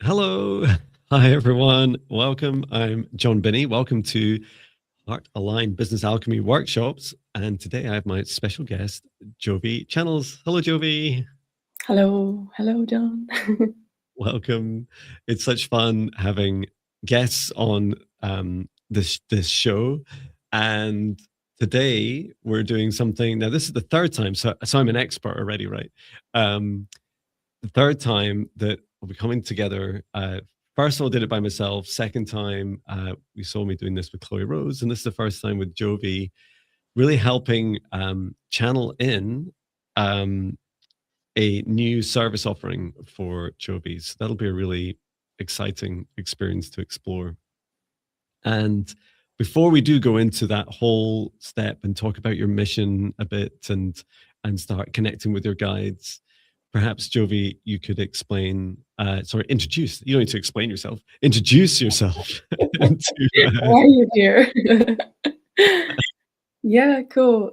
Hello. Hi, everyone. Welcome. I'm Jon Binnie. Welcome to Heart Aligned Business Alchemy Workshops. And today I have my special guest, Jovie Channels. Hello, Jovie. Hello, John. Welcome. It's such fun having guests on this show. And today we're doing something. Now, this is the third time, so I'm an expert already, right? The third time that we'll be coming together. First of all, did it by myself. Second time, you saw me doing this with Chloe Rose, and this is the first time with Jovie, really helping channel in a new service offering for Jovie. So that'll be a really exciting experience to explore. And before we do go into that whole step and talk about your mission a bit and start connecting with your guides, perhaps Jovie, you could introduce. You don't need to explain yourself. Introduce yourself. Why are you here? Yeah, cool.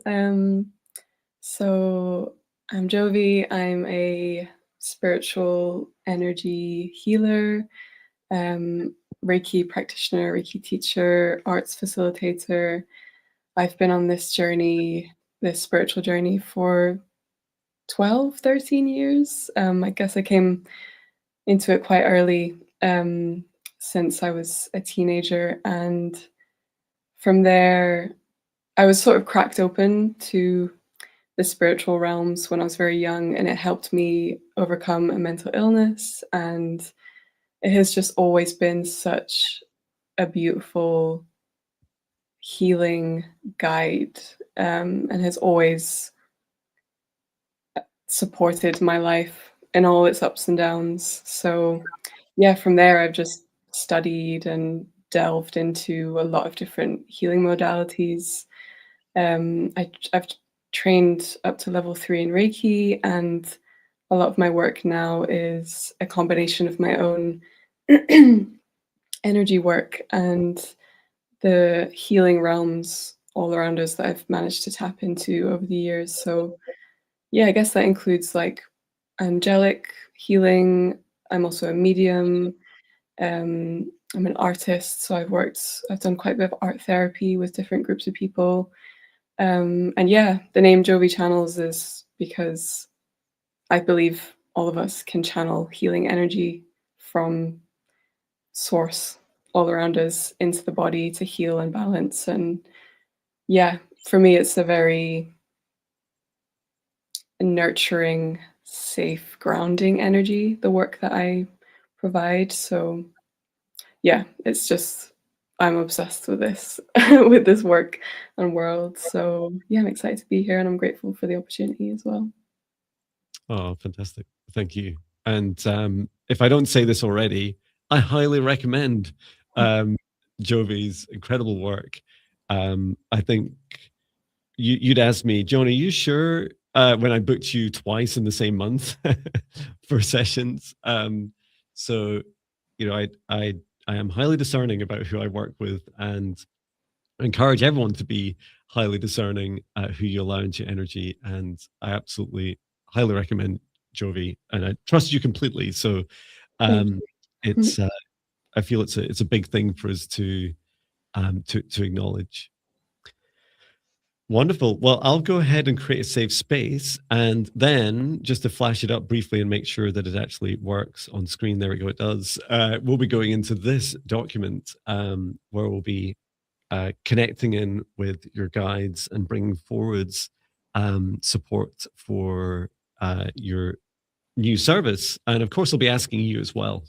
So I'm Jovie. I'm a spiritual energy healer, Reiki practitioner, Reiki teacher, arts facilitator. I've been on this journey, this spiritual journey for 12, 13 years. I guess I came into it quite early, since I was a teenager, and from there I was sort of cracked open to the spiritual realms when I was very young, and it helped me overcome a mental illness, and it has just always been such a beautiful healing guide, and has always supported my life in all its ups and downs. So yeah, from there I've just studied and delved into a lot of different healing modalities. I've trained up to level 3 in Reiki, and a lot of my work now is a combination of my own energy work and the healing realms all around us that I've managed to tap into over the years. So yeah, I guess that includes like angelic healing. I'm also a medium. I'm an artist, so I've done quite a bit of art therapy with different groups of people. And yeah, the name Jovie Channels is because I believe all of us can channel healing energy from source all around us into the body to heal and balance. And yeah, for me, it's a very nurturing, safe, grounding energy, the work that I provide. So yeah, it's just I'm obsessed with this with this work and world. So yeah, I'm excited to be here, and I'm grateful for the opportunity as well. Oh, fantastic. Thank you. And if I don't say this already, I highly recommend Jovie's incredible work. I think you'd asked me, Jon, are you sure, when I booked you twice in the same month for sessions? So, I am highly discerning about who I work with, and I encourage everyone to be highly discerning who you allow into your energy. And I absolutely highly recommend Jovie, and I trust you completely. So Thank you. it's I feel it's a big thing for us to acknowledge. Wonderful. Well, I'll go ahead and create a safe space, and then just to flash it up briefly and make sure that it actually works on screen. There we go. It does. We'll be going into this document where we'll be connecting in with your guides and bringing forwards support for your new service. And of course, I'll be asking you as well.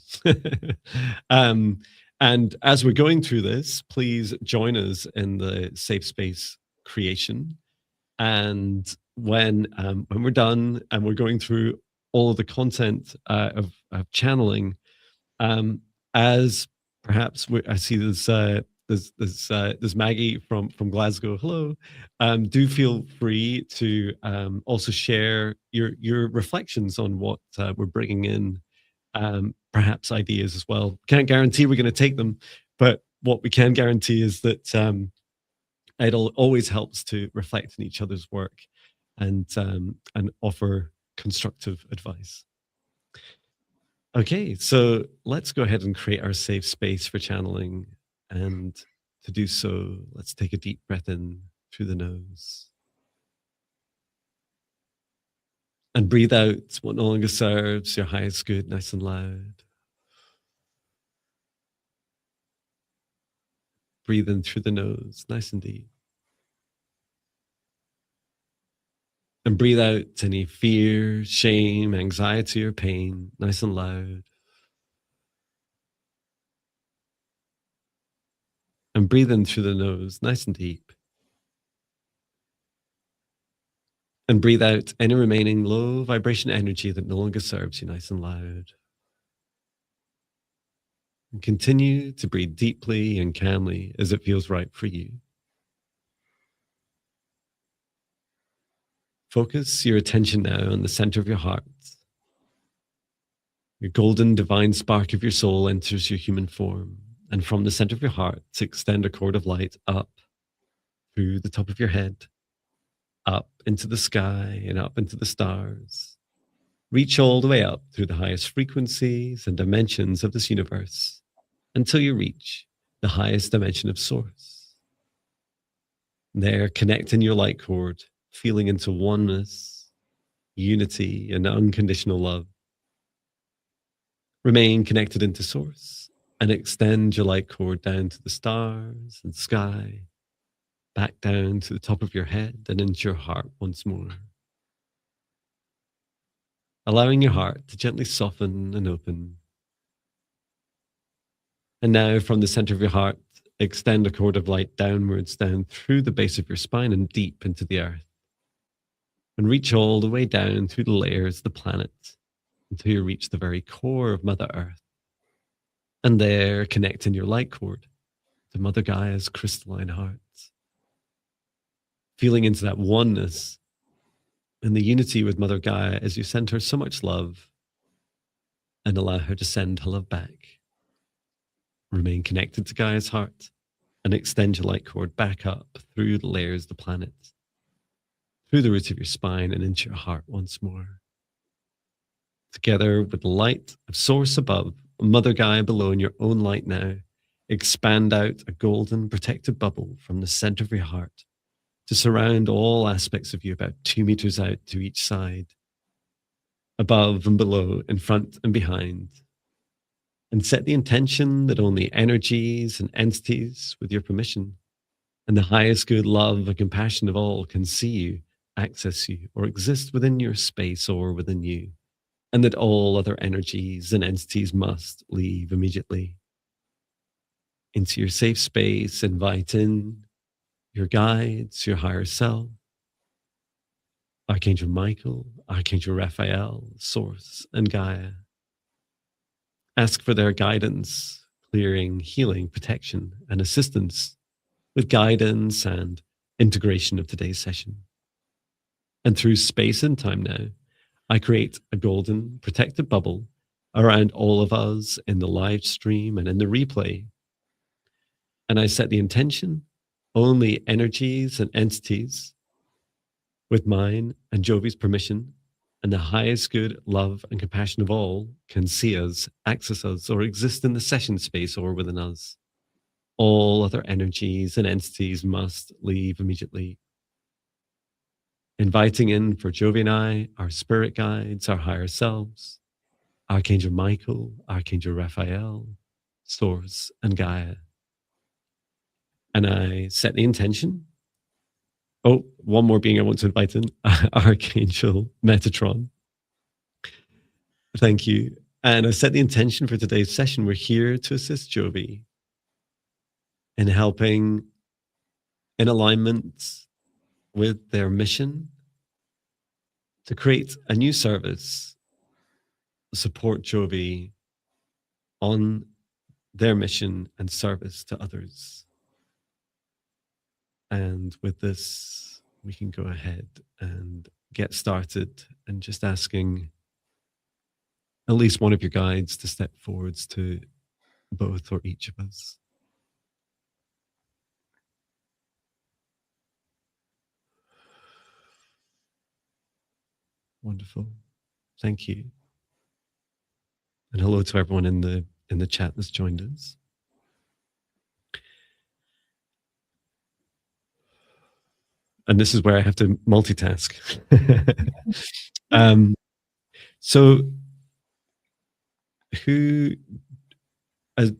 And as we're going through this, please join us in the safe space creation. And when we're done and we're going through all of the content of channeling, as perhaps I see there's Maggie from Glasgow. Hello. Do feel free to also share your reflections on what we're bringing in, perhaps ideas as well. Can't guarantee we're going to take them, but what we can guarantee is that it always helps to reflect on each other's work and offer constructive advice. Okay, so let's go ahead and create our safe space for channeling. And to do so, let's take a deep breath in through the nose. And breathe out what no longer serves your highest good, nice and loud. Breathe in through the nose, nice and deep. And breathe out any fear, shame, anxiety, or pain, nice and loud. And breathe in through the nose, nice and deep. And breathe out any remaining low vibration energy that no longer serves you, nice and loud. And continue to breathe deeply and calmly as it feels right for you. Focus your attention now on the center of your heart. Your golden divine spark of your soul enters your human form. And from the center of your heart, extend a cord of light up through the top of your head, up into the sky and up into the stars. Reach all the way up through the highest frequencies and dimensions of this universe until you reach the highest dimension of source. There, connect in your light cord, feeling into oneness, unity, and unconditional love. Remain connected into source and extend your light cord down to the stars and sky, back down to the top of your head and into your heart once more. Allowing your heart to gently soften and open. And now from the center of your heart, extend a cord of light downwards, down through the base of your spine and deep into the earth. And reach all the way down through the layers of the planet until you reach the very core of Mother Earth. And there, connect in your light cord to Mother Gaia's crystalline heart. Feeling into that oneness and the unity with Mother Gaia as you send her so much love and allow her to send her love back. Remain connected to Gaia's heart and extend your light cord back up through the layers of the planet, through the roots of your spine and into your heart once more. Together with the light of Source above, Mother Gaia below, and your own light now, expand out a golden protective bubble from the center of your heart to surround all aspects of you about 2 meters out to each side, above and below, in front and behind. And set the intention that only energies and entities, with your permission, and the highest good love and compassion of all can see you, access you, or exist within your space or within you. And that all other energies and entities must leave immediately. Into your safe space, invite in your guides, your higher self, Archangel Michael, Archangel Raphael, Source, and Gaia. Ask for their guidance, clearing, healing, protection, and assistance with guidance and integration of today's session. And through space and time now, I create a golden protective bubble around all of us in the live stream and in the replay. And I set the intention, only energies and entities with mine and Jovie's permission and the highest good love and compassion of all can see us, access us, or exist in the session space or within us. All other energies and entities must leave immediately. Inviting in for Jovie and I, our spirit guides, our higher selves, Archangel Michael, Archangel Raphael, Source, and Gaia. And I set the intention. Oh, one more being I want to invite in, Archangel Metatron. Thank you. And I set the intention for today's session. We're here to assist Jovie in helping in alignment with their mission to create a new service, support Jovie on their mission and service to others. And with this, we can go ahead and get started and just asking at least one of your guides to step forwards to both or each of us. Wonderful. Thank you. And hello to everyone in the chat that's joined us. And this is where I have to multitask. So are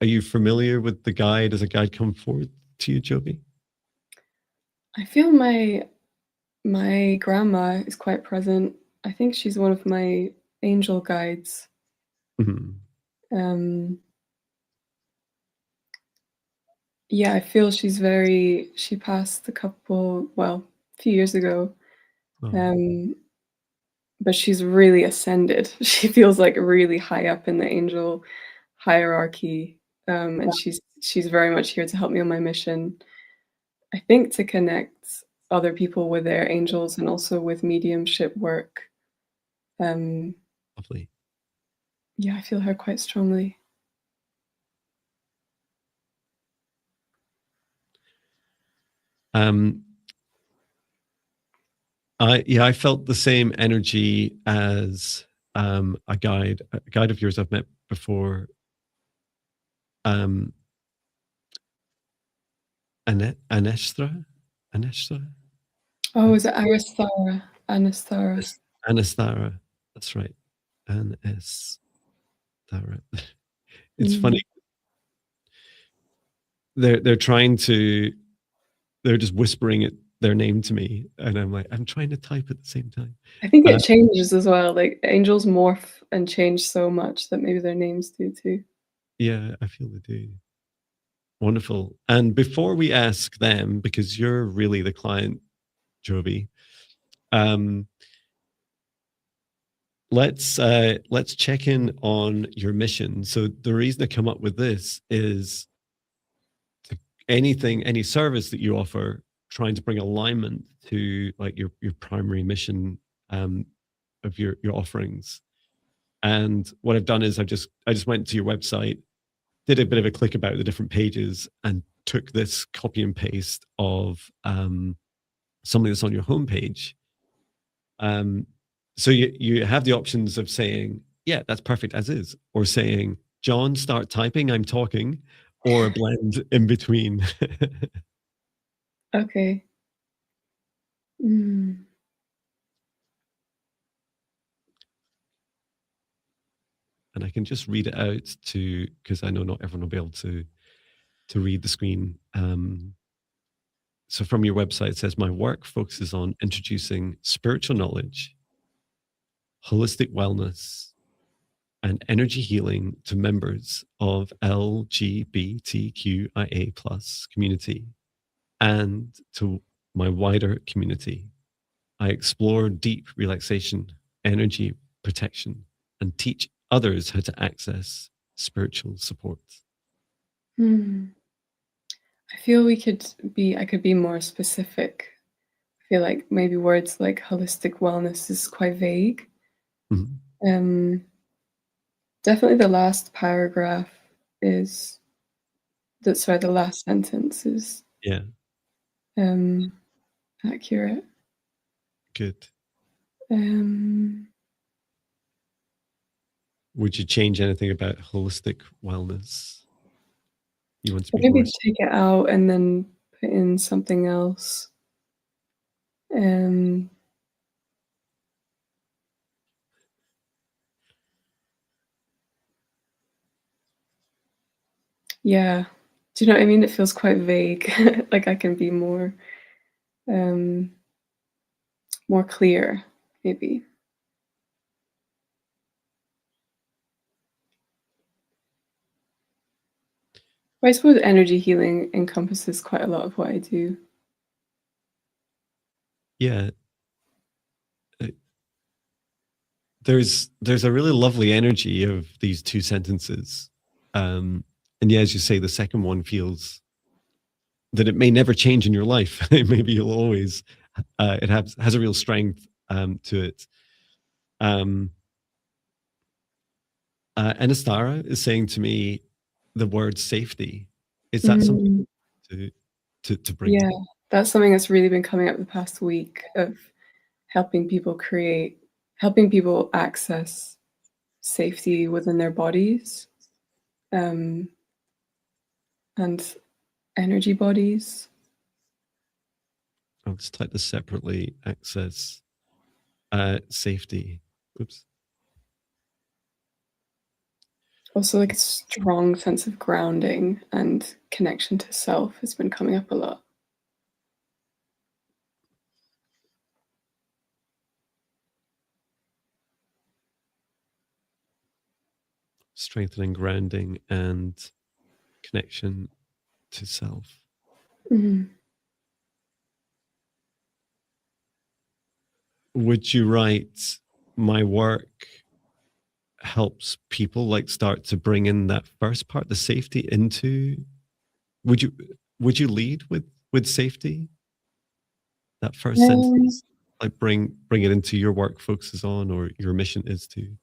you familiar with the guide? Has a guide come forward to you, Jovie? I feel my grandma is quite present. I think she's one of my angel guides. Mm-hmm. Yeah, I feel she passed a few years ago. Oh. But she's really ascended. She feels like really high up in the angel hierarchy. And she's very much here to help me on my mission. I think to connect other people with their angels and also with mediumship work. Lovely. Yeah, I feel her quite strongly. I felt the same energy as a guide of yours I've met before. Anestra? Oh, is it Aristara? Anastara. Anastara. That's right. Anastara. It's funny. They're just whispering their name to me, and I'm like, I'm trying to type at the same time. I think it changes as well. Like angels morph and change so much that maybe their names do too. Yeah, I feel they do. Wonderful. And before we ask them, because you're really the client, Jovie, let's check in on your mission. So the reason I come up with this is any service that you offer, trying to bring alignment to like your primary mission of your offerings. And what I've done is I just went to your website, did a bit of a click about the different pages, and took this copy and paste of something that's on your homepage. So you have the options of saying, yeah, that's perfect as is, or saying, John, start typing, I'm talking, or a blend in between. Okay. And I can just read it out because I know not everyone will be able to read the screen. So from your website, it says, my work focuses on introducing spiritual knowledge, holistic wellness, and energy healing to members of LGBTQIA plus community and to my wider community. I explore deep relaxation, energy protection, and teach others how to access spiritual support. I feel I could be more specific. I feel like maybe words like holistic wellness is quite vague. Definitely the last paragraph is the last sentence is accurate. Good. Would you change anything about holistic wellness? You want to be maybe more... take it out and then put in something else. Yeah. Do you know what I mean? It feels quite vague. Like I can be more clear, maybe. I suppose energy healing encompasses quite a lot of what I do. Yeah. There's a really lovely energy of these two sentences. And yeah, as you say, the second one feels that it may never change in your life. Maybe you'll always, it has a real strength to it. Anastara is saying to me the word safety. Is that something to bring? Yeah, that's something that's really been coming up the past week of helping people access safety within their bodies, and energy bodies. I'll just type this separately. Access safety. Oops. Also, like a strong sense of grounding and connection to self has been coming up a lot. Strengthening grounding and connection to self. Mm-hmm. Would you write my work helps people like start to bring in that first part, the safety, into? Would you lead with safety? That first sentence, like bring it into your work focuses on, or your mission is to.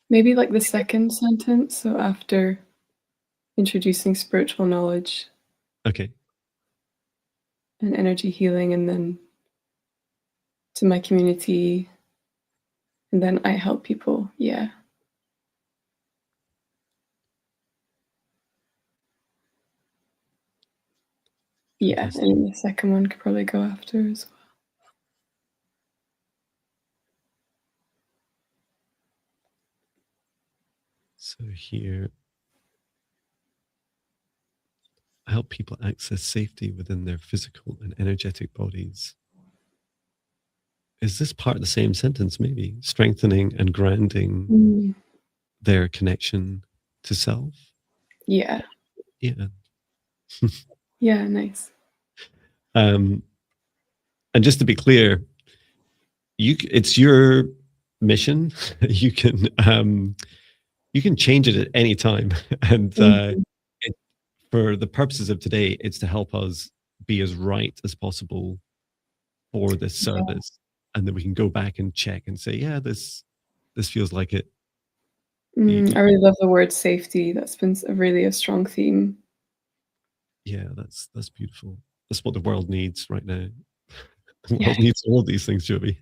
Maybe like the second sentence, so after introducing spiritual knowledge Okay. and energy healing, and then to my community, and then I help people. Yeah. Yeah, Fantastic. and the second one could probably go after as well. So here, help people access safety within their physical and energetic bodies. Is this part of the same sentence, maybe? Strengthening and grounding their connection to self? Yeah. Yeah. Yeah, nice. And just to be clear, it's your mission. You can change it at any time. And for the purposes of today, it's to help us be as right as possible for this service. And then we can go back and check and say, yeah, this feels like it. I really love the word safety. That's been really a strong theme. Yeah, that's beautiful. That's what the world needs right now. The world needs all these things, Jovie.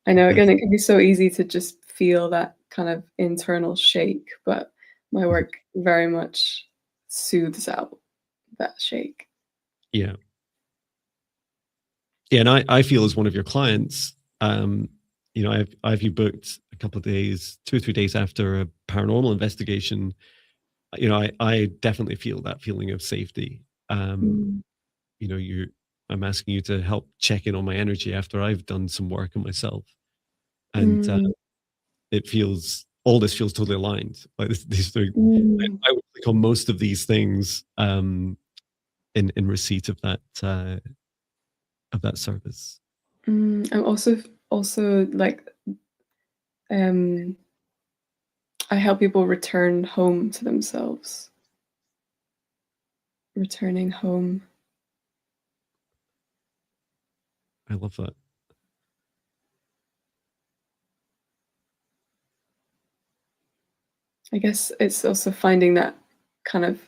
I know, again, it can be so easy to just feel that kind of internal shake, but my work very much soothes out that shake. Yeah. Yeah, and I feel as one of your clients, I've you booked a couple of days, 2 or 3 days after a paranormal investigation. I definitely feel that feeling of safety. I'm asking you to help check in on my energy after I've done some work on myself, and all this feels totally aligned. Like these things, I would click on most of these things in receipt of that service. I'm also like I help people return home to themselves. Returning home. I love that. I guess it's also finding that kind of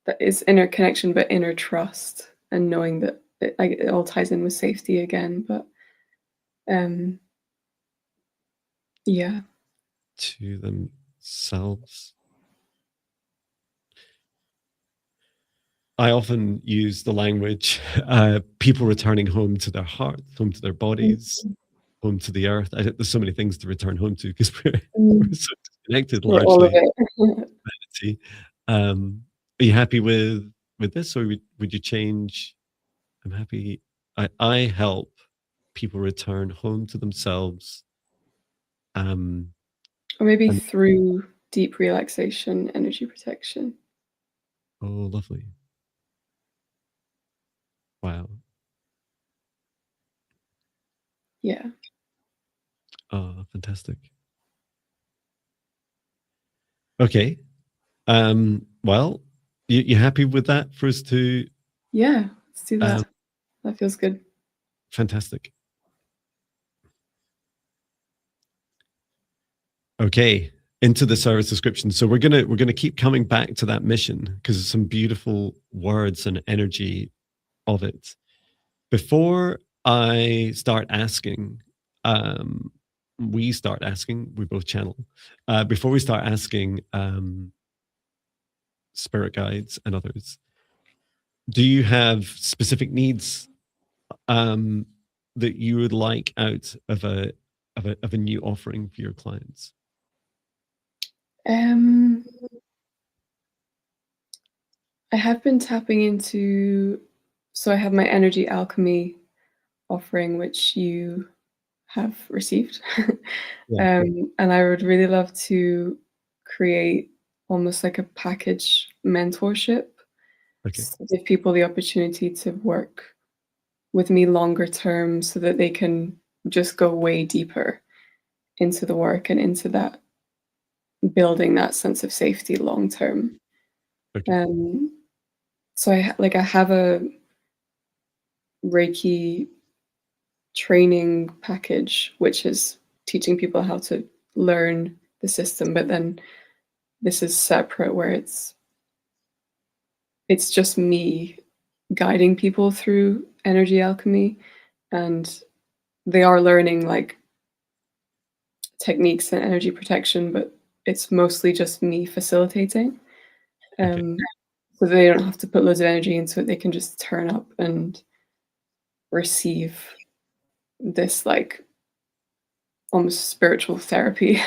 that is inner connection, but inner trust, and knowing that it all ties in with safety again. But yeah, To themselves. I often use the language people returning home to their hearts, home to their bodies, home to the earth. There's so many things to return home to because we're so disconnected for all of largely. it. Are you happy with this, or would you change? I'm happy. I help people return home to themselves. Or maybe through deep relaxation, energy protection. Oh, lovely. Wow. Yeah. Oh, fantastic. Okay. Well, you happy with that for us to? Yeah, let's do that. That feels good. Fantastic. Okay. into the service description. So we're gonna keep coming back to that mission because there's some beautiful words and energy of it. Before I start asking, we both channel. Before we start asking spirit guides and others, do you have specific needs that you would like out of a new offering for your clients? I have been tapping into, so I have my energy alchemy offering, which you have received. Yeah. And I would really love to create almost like a package mentorship, Okay. so give people the opportunity to work with me longer term so that they can just go way deeper into the work and into that building that sense of safety long term. Okay. So I have a Reiki training package, which is teaching people how to learn the system, but then this is separate where it's just me guiding people through energy alchemy, and they are learning like techniques and energy protection, but it's mostly just me facilitating. Okay. So they don't have to put loads of energy into it. They can just turn up and receive this like almost spiritual therapy.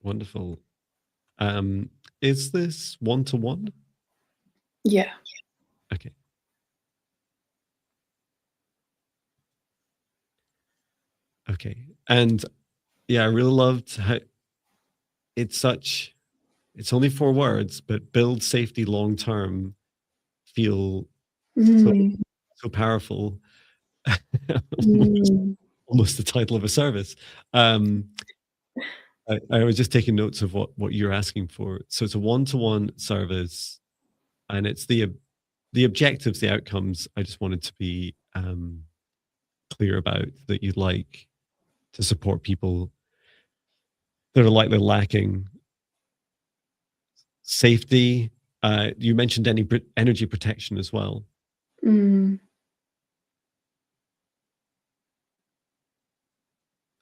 Wonderful. Is this one-to-one? Yeah. Okay. Okay. And yeah, I really loved how it's only 4 words, but build safety long term feel so Mm. so powerful. Mm. Almost the title of a service. I was just taking notes of what you're asking for. So it's a one-to-one service, and it's the objectives, the outcomes. I just wanted to be clear about that you'd like to support people that are likely lacking safety. You mentioned any energy protection as well. Mm.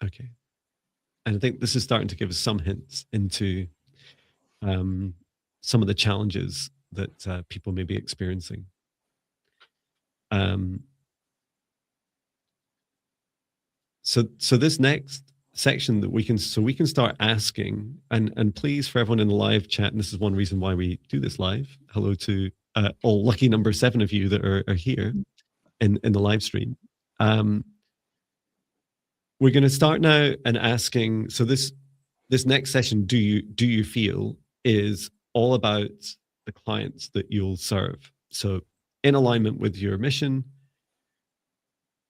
Okay. And I think this is starting to give us some hints into some of the challenges that people may be experiencing. So this next section that we can start asking, and please, for everyone in the live chat, and this is one reason why we do this live. Hello to all lucky number 7 of you that are here in the live stream. We're going to start now and asking. So this next session, do you feel, is all about the clients that you'll serve. So in alignment with your mission,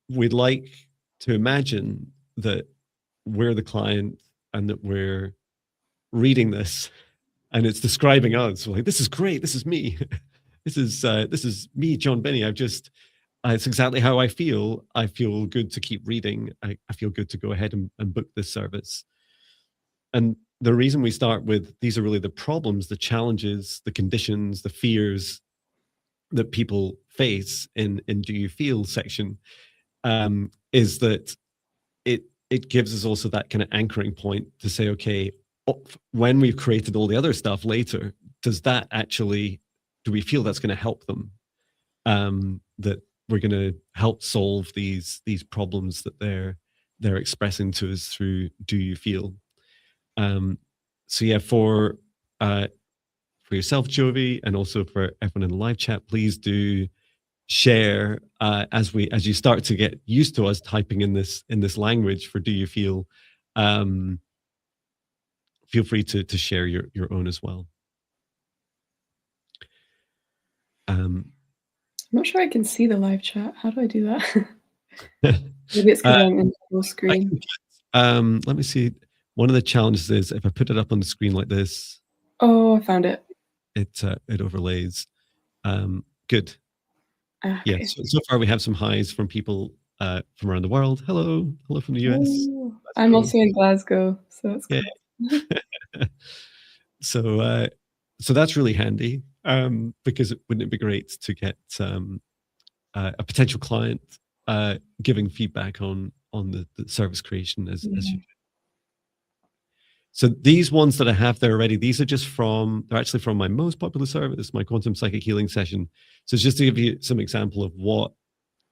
we'd like to imagine that we're the client and that we're reading this and it's describing us. We're like, this is great. This is me. This is me, Jon Binnie. It's exactly how I feel. I feel good to keep reading. I feel good to go ahead and book this service. And the reason we start with these are really the problems, the challenges, the conditions, the fears that people face in Do You Feel section, is that it gives us also that kind of anchoring point to say, okay, when we've created all the other stuff later, do we feel that's going to help them? That we're going to help solve these problems that they're expressing to us through Do You Feel? So yeah, for yourself, Jovie, and also for everyone in the live chat, please do share as you start to get used to us typing in this language for Do You Feel. Feel free to share your own as well. I'm not sure I can see the live chat. How do I do that? Maybe it's because I'm in full screen. Let me see. One of the challenges is if I put it up on the screen like this. Oh, I found it. It overlays. Good. Okay. Yeah. So far we have some highs from people from around the world. Hello from the US. I'm Glasgow. also in Glasgow, so it's Yeah. cool. So that's really handy, because wouldn't it be great to get a potential client giving feedback on the service creation as you. So these ones that I have there already, these are just they're actually from my most popular service, my quantum psychic healing session. So it's just to give you some example of what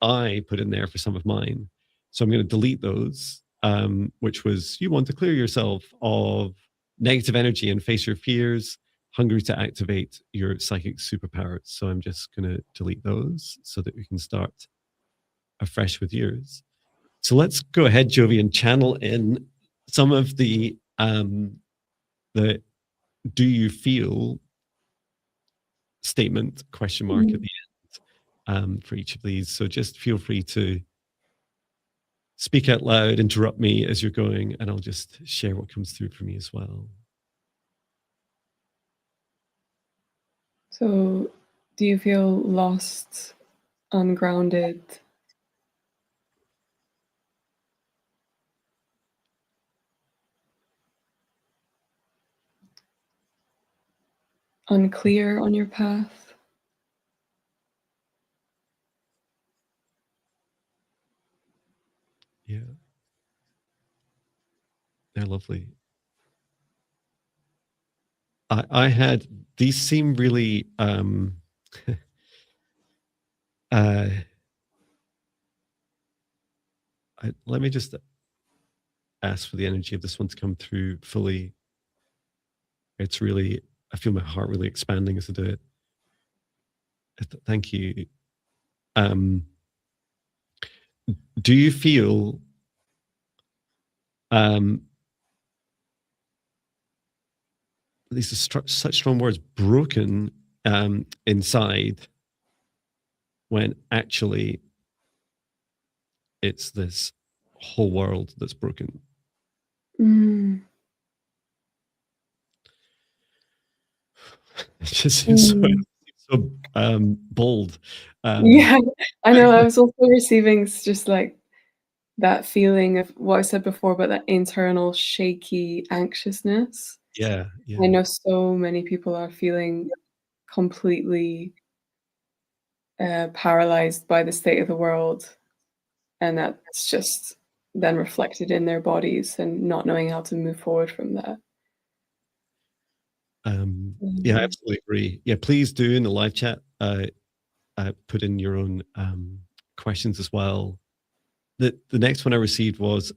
I put in there for some of mine. So I'm going to delete those, which was, you want to clear yourself of negative energy and face your fears, hungry to activate your psychic superpowers. So I'm just going to delete those so that we can start afresh with yours. So let's go ahead, Jovie, and channel in some of the do you feel statement question mark at the end for each of these. So just feel free to speak out loud, interrupt me as you're going, and I'll just share what comes through for me as well. So, do you feel lost, ungrounded, unclear on your path? Yeah. They're lovely. I had, these seem really, let me just ask for the energy of this one to come through fully. It's really, I feel my heart really expanding as I do it. Thank you. Do you feel these are such strong words, broken inside, when actually it's this whole world that's broken? It just seems so bold. Yeah, I know. I was also receiving just like that feeling of what I said before about that internal shaky anxiousness. Yeah, I yeah. know so many people are feeling completely paralyzed by the state of the world, and that's just then reflected in their bodies and not knowing how to move forward from that. Yeah, I absolutely agree. Yeah, please do in the live chat put in your own questions as well. The next one I received was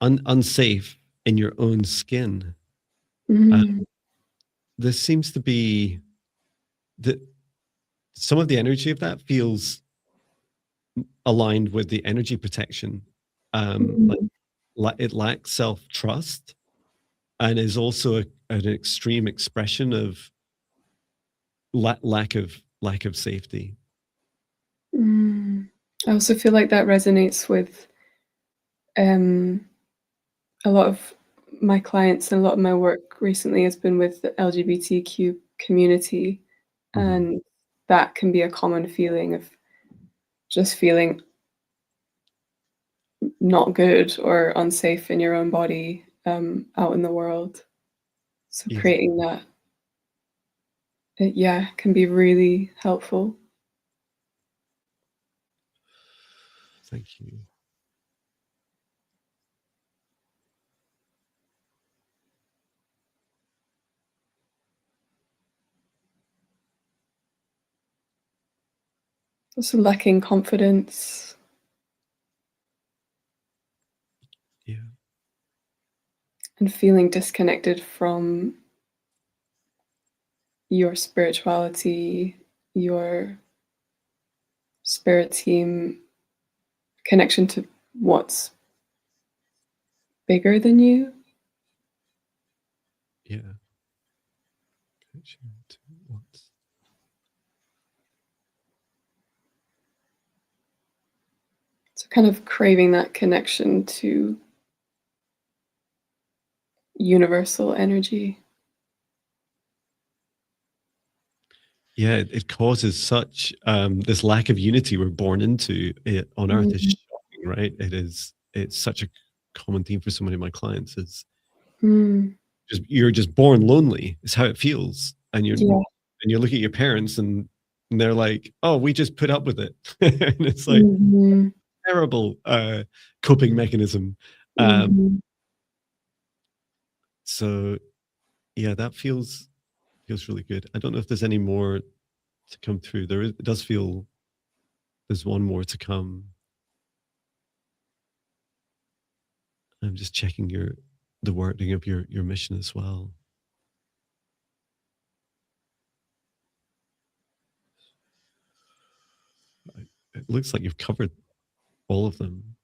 unsafe in your own skin. This seems to be that some of the energy of that feels aligned with the energy protection. It lacks self-trust and is also an extreme expression of lack of safety. I also feel like that resonates with a lot of my clients, and a lot of my work recently has been with the LGBTQ community, and that can be a common feeling of just feeling not good or unsafe in your own body out in the world. So Yeah. creating that, yeah, can be really helpful. Thank you. Also lacking confidence. Yeah. And feeling disconnected from your spirituality, your spirit team, connection to what's bigger than you. Yeah. So kind of craving that connection to universal energy. Yeah, it causes such this lack of unity we're born into it on Earth is Mm, shocking, right? It's such a common theme for so many of my clients is mm, you're just born lonely. Is how it feels, and yeah. you look at your parents and they're like, "Oh, we just put up with it," and it's like Mhm, terrible coping mechanism. Um, mhm, so yeah, that feels really good. I don't know if there's any more to come through. It does feel there's one more to come. I'm just checking the wording of your mission as well. It looks like you've covered all of them.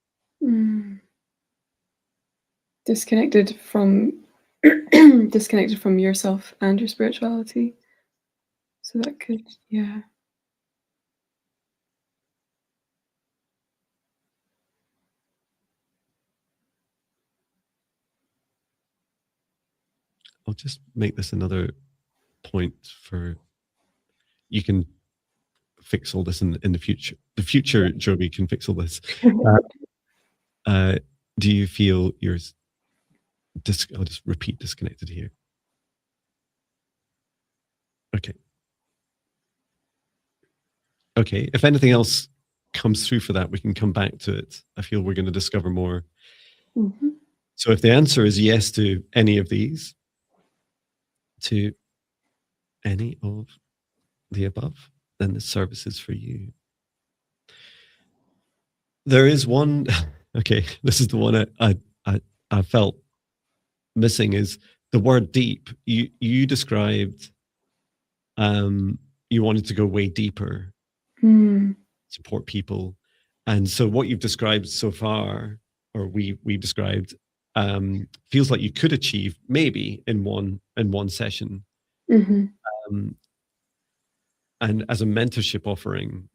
mm. Disconnected from disconnected from yourself and your spirituality. So that could, yeah. I'll just make this another point for you can fix all this in the future. The future Jovie can fix all this. Uh, uh, do you feel I'll just repeat disconnected here. Okay. Okay. If anything else comes through for that, we can come back to it. I feel we're going to discover more. Mhm. So if the answer is yes to any of these, to any of the above, then the service is for you. There is one. Okay, this is the one I felt missing is the word deep. You described you wanted to go way deeper, Mm, support people, and so what you've described so far, or we've described, feels like you could achieve maybe in one session, mhm. um, and as a mentorship offering,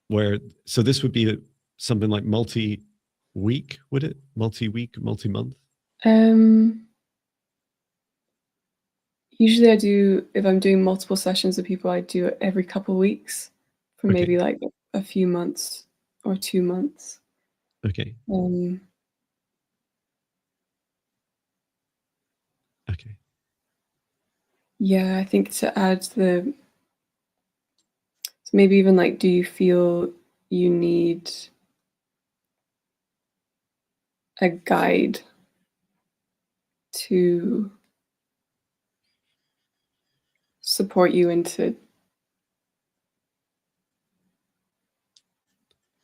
where so this would be something like multi-week, would it? Multi-week, multi-month? Um, Usually I do, if I'm doing multiple sessions with people, I do it every couple weeks for Okay, maybe like a few months or 2 months. okay, Um, okay. yeah, I think to add so maybe even like, do you feel you need a guide to support you into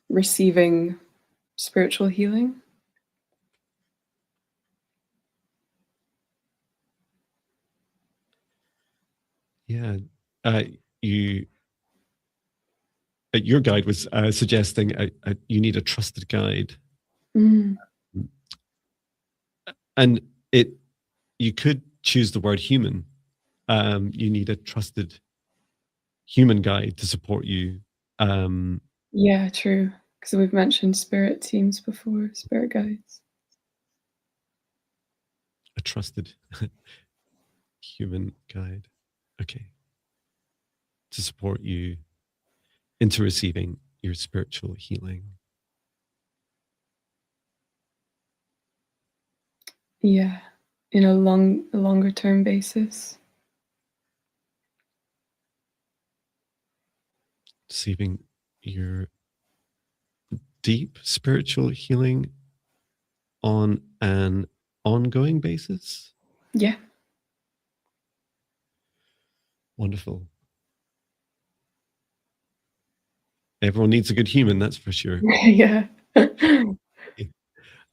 receiving spiritual healing? Yeah, uh, you your guide was suggesting you need a trusted guide, Mm, and it you could choose the word human. You need a trusted human guide to support you. Um, yeah, true. Because we've mentioned spirit teams before, spirit guides. a trusted human guide. Okay, to support you into receiving your spiritual healing. Yeah, in a longer term basis. Receiving your deep spiritual healing on an ongoing basis. Yeah. Wonderful. Everyone needs a good human, that's for sure. Yeah.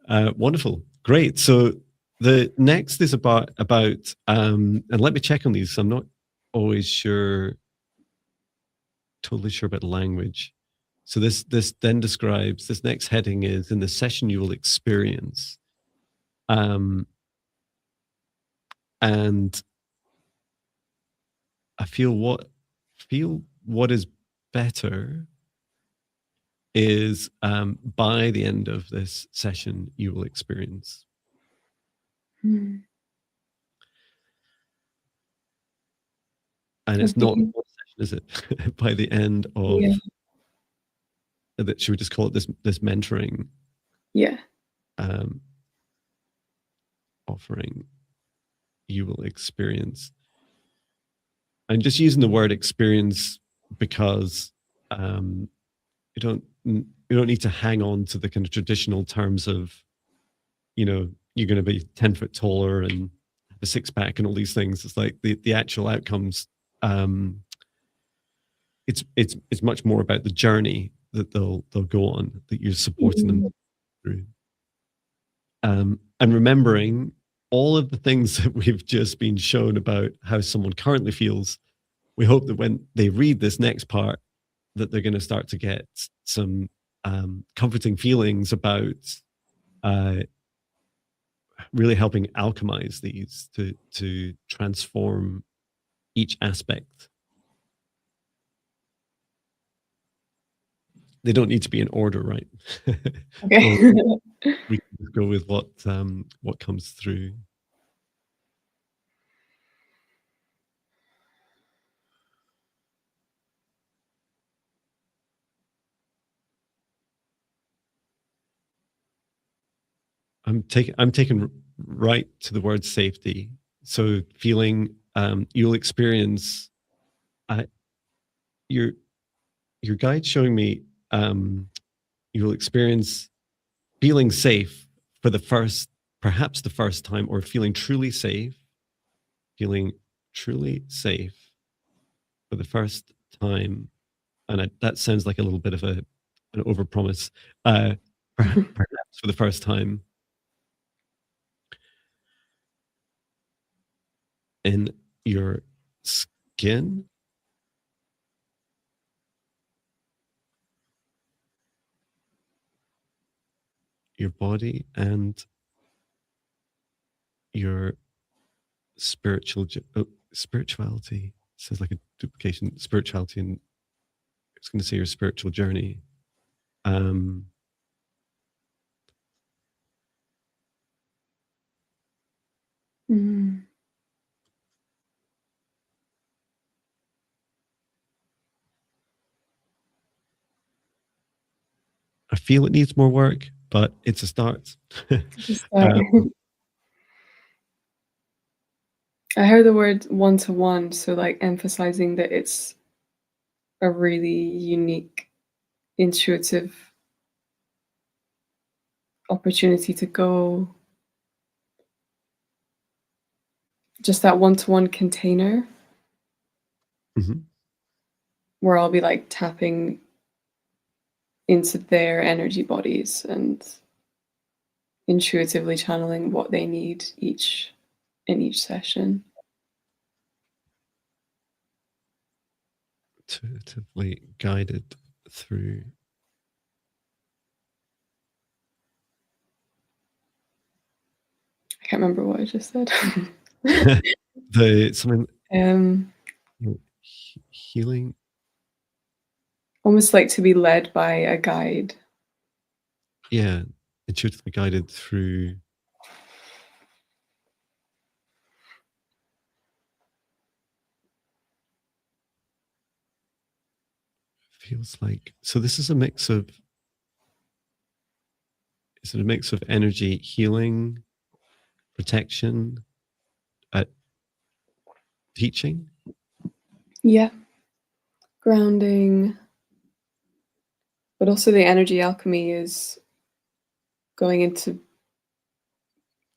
Wonderful. Great. So the next is about and let me check on these. I'm not always totally sure about language. So this then describes this next heading is in the session you will experience. And I feel what is better is by the end of this session you will experience. Mm. And Of it's not being one is it? By the end of Yeah. that, should we just call it this mentoring Yeah. offering? You will experience. I'm just using the word experience because you don't need to hang on to the kind of traditional terms of, you know, you're going to be 10 foot taller and have a six pack and all these things. It's like the actual outcomes. It's much more about the journey that they'll go on, that you're supporting them through. And remembering all of the things that we've just been shown about how someone currently feels, we hope that when they read this next part, that they're going to start to get some comforting feelings about really helping alchemize these to transform each aspect. They don't need to be in order, right? Okay. We can just go with what comes through. I'm taking right to the word safety. So feeling you'll experience your guide showing me you'll experience feeling safe for perhaps the first time, or feeling truly safe for the first time. And that sounds like a little bit of an overpromise. Perhaps for the first time in your skin, your body, and your spirituality. Sounds like a duplication. Spirituality, and I was going to say your spiritual journey. I feel it needs more work, but it's a start. I heard the word one-to-one, so like emphasizing that it's a really unique, intuitive opportunity to go. Just that one-to-one container where I'll be like tapping into their energy bodies and intuitively channeling what they need in each session. Intuitively guided through. I can't remember what I just said. Healing. Almost like to be led by a guide. Yeah, intuitively guided through. Feels like, so this is a mix of, is it a mix of energy, healing, protection, teaching? Yeah. Grounding. But also the energy alchemy is going into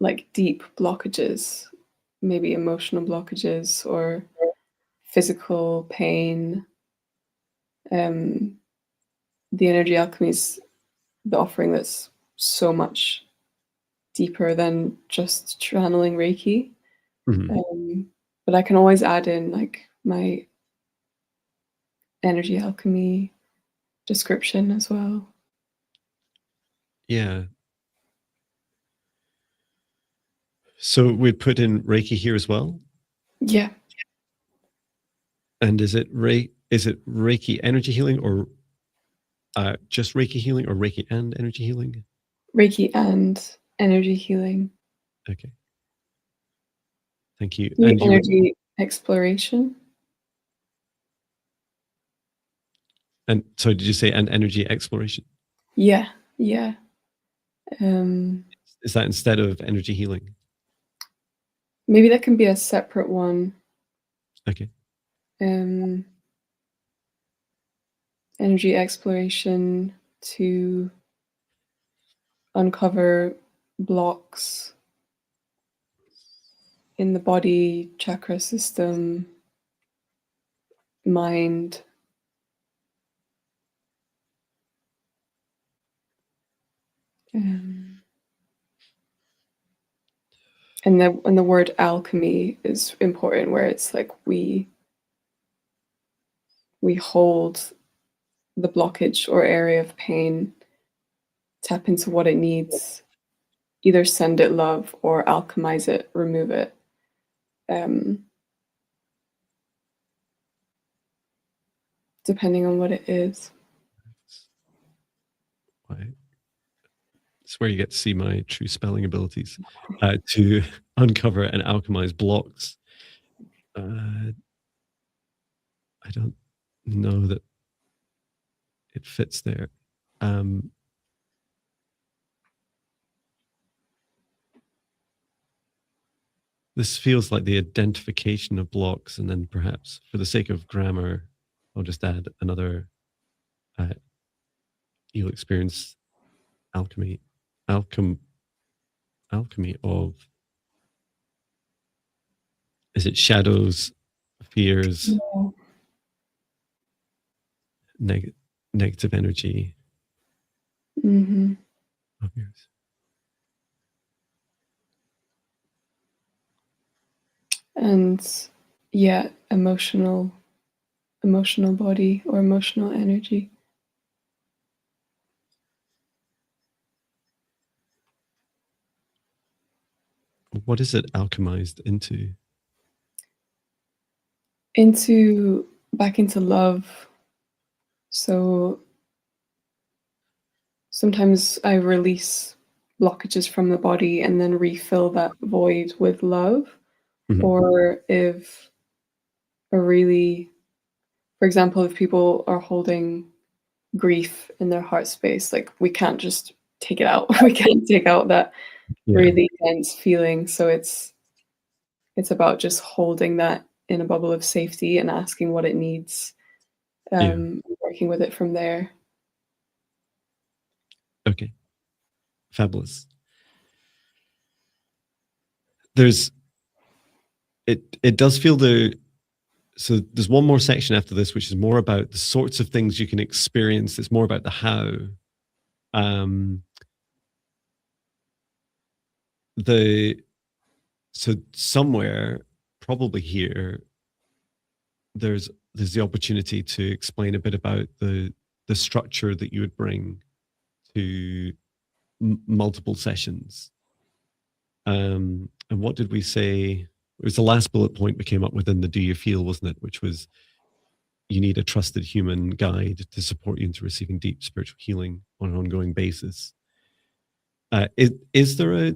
like deep blockages, maybe emotional blockages or physical pain. The energy alchemy is the offering that's so much deeper than just channeling Reiki. But I can always add in like my energy alchemy description as well. Yeah. So we'd put in Reiki here as well? Yeah. And is it Reiki energy healing, or just Reiki healing, or Reiki and energy healing? Reiki and energy healing. Okay. Thank you. And energy exploration. And so did you say an energy exploration? Yeah. Is that instead of energy healing? Maybe that can be a separate one. Okay. Energy exploration to uncover blocks in the body, chakra system, mind. And the word alchemy is important, where it's like we hold the blockage or area of pain, tap into what it needs, either send it love or alchemize it, remove it. Depending on what it is. Right. It's where you get to see my true spelling abilities. To uncover and alchemize blocks. I don't know that it fits there. This feels like the identification of blocks, and then perhaps for the sake of grammar, I'll just add another. You'll experience alchemy of, is it shadows, fears, negative energy of yours? And yeah, emotional body or emotional energy. What is it alchemized into? Back into love. So sometimes I release blockages from the body and then refill that void with love. Mhm. Or if for example, if people are holding grief in their heart space, like we can't just take it out. We can't take out that really dense feeling. So it's about just holding that in a bubble of safety and asking what it needs, working with it from there. Okay. Fabulous. It does feel so there's one more section after this, which is more about the sorts of things you can experience. It's more about the how. So somewhere, probably here, there's the opportunity to explain a bit about the structure that you would bring to multiple sessions. And what did we say? It was the last bullet point we came up with in the "Do You Feel," wasn't it? Which was, you need a trusted human guide to support you into receiving deep spiritual healing on an ongoing basis. Is there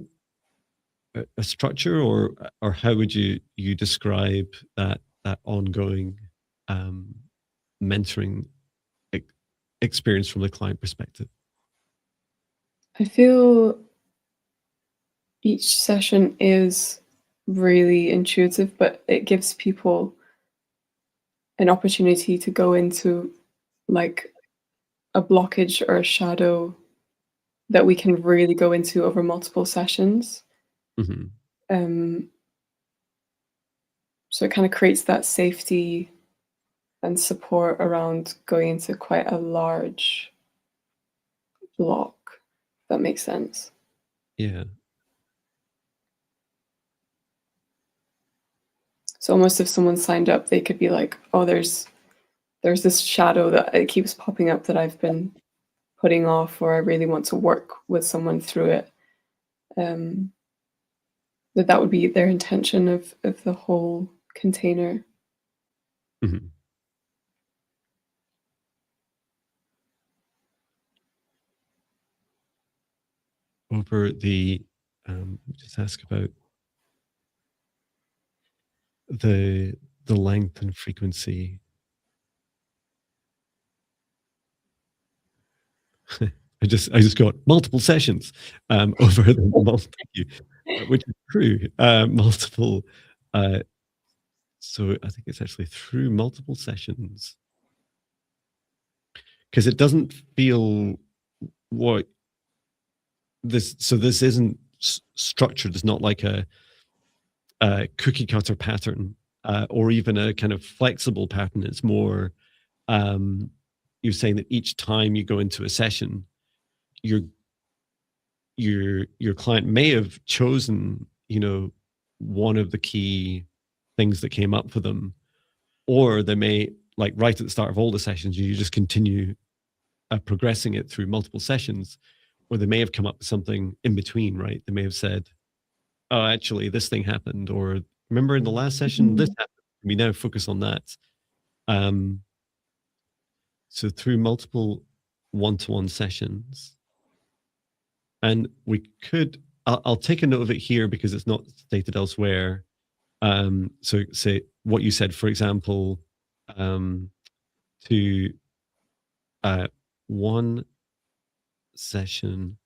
a structure, or how would you describe that ongoing mentoring experience from the client perspective? I feel each session is really intuitive, but it gives people an opportunity to go into like a blockage or a shadow that we can really go into over multiple sessions. Mm-hmm. So it kind of creates that safety and support around going into quite a large block. If that makes sense. Yeah. So almost if someone signed up, they could be like, oh, there's this shadow that it keeps popping up that I've been putting off, or I really want to work with someone through it. That would be their intention of the whole container. Mm-hmm. Over just ask about the length and frequency I just got multiple sessions over the which is true. Multiple. So I think it's actually through multiple sessions, because it doesn't feel what this. So this isn't structured. It's not like a cookie cutter pattern, or even a kind of flexible pattern. It's more, you're saying that each time you go into a session, your client may have chosen, one of the key things that came up for them, or they may, like right at the start of all the sessions, you just continue progressing it through multiple sessions, or they may have come up with something in between, right? They may have said, oh, actually this thing happened, or remember in the last session this happened, we now focus on that. So through multiple one-to-one sessions, and we could, I'll take a note of it here because it's not stated elsewhere. So say what you said, for example, to one session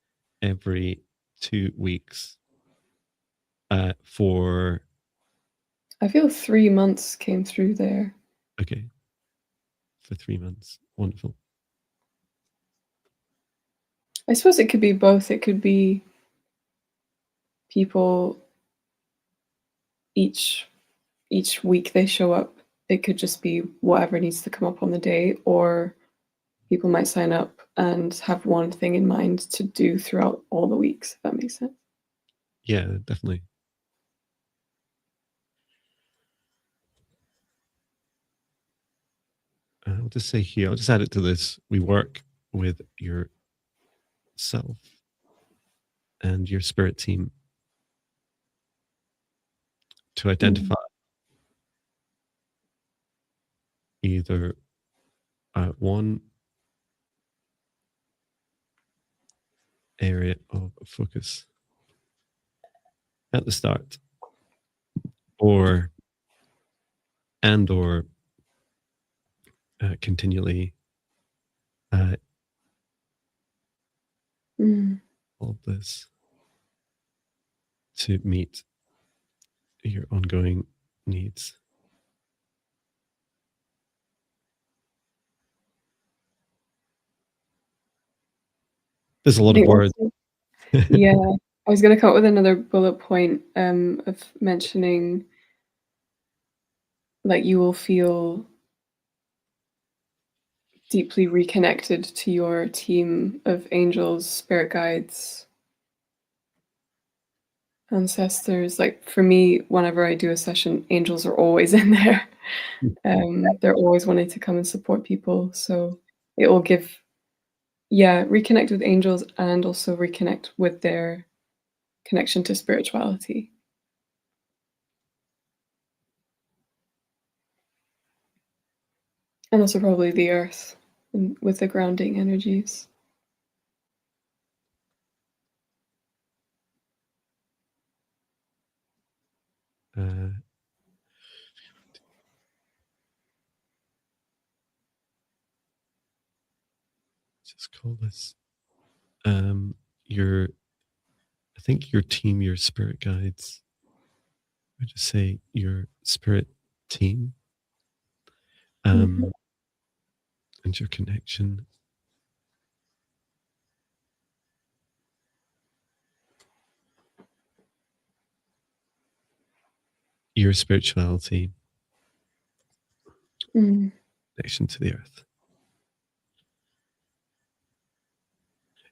every 2 weeks for. I feel 3 months came through there. Okay. For 3 months. Wonderful. I suppose it could be both. It could be people each week they show up. It could just be whatever needs to come up on the day, or people might sign up and have one thing in mind to do throughout all the weeks, if that makes sense. Yeah, definitely. I'll just say here, I'll just add it to this. We work with yourself and your spirit team to identify either one area of focus at the start, or continually all of this to meet your ongoing needs. There's a lot of words. Yeah, I was going to come up with another bullet point of mentioning, like, you will feel deeply reconnected to your team of angels, spirit guides, ancestors. Like for me, whenever I do a session, angels are always in there. They're always wanting to come and support people. So it will give, reconnect with angels and also reconnect with their connection to spirituality. And also probably the earth and with the grounding energies. Just call this I think your team, your spirit guides. I just say your spirit team, and your connection. Your spirituality, connection to the earth.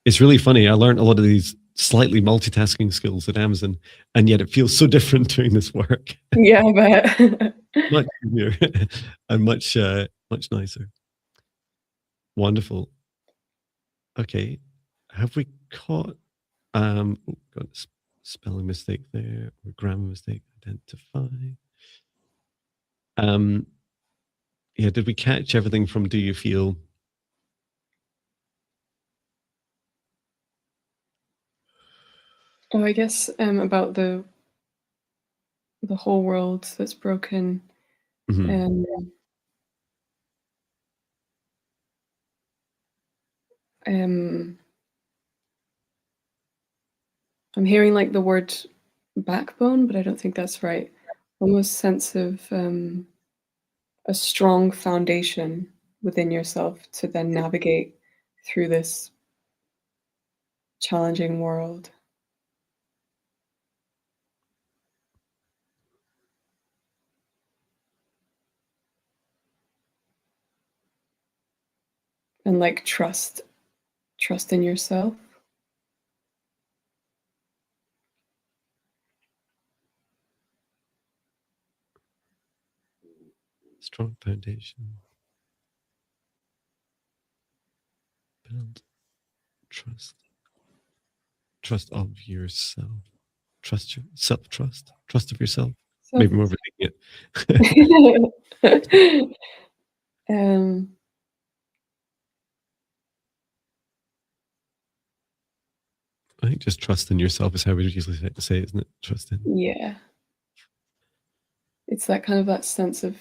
It's really funny. I learned a lot of these slightly multitasking skills at Amazon, and yet it feels so different doing this work. Yeah, I bet. Much easier and much nicer. Wonderful. Okay, have we caught? Got a spelling mistake there, or grammar mistake. Identify. Yeah, did we catch everything from Do You Feel? Oh, I guess about the whole world that's broken. I'm hearing like the word backbone, but I don't think that's right. Almost sense of a strong foundation within yourself to then navigate through this challenging world. And like trust in yourself. Strong foundation. Build trust. Trust of yourself. Trust your self-trust. Trust of yourself. So, Maybe more overthinking it. I think just trust in yourself is how we usually say it, isn't it? Trust in. Yeah. It's that kind of that sense of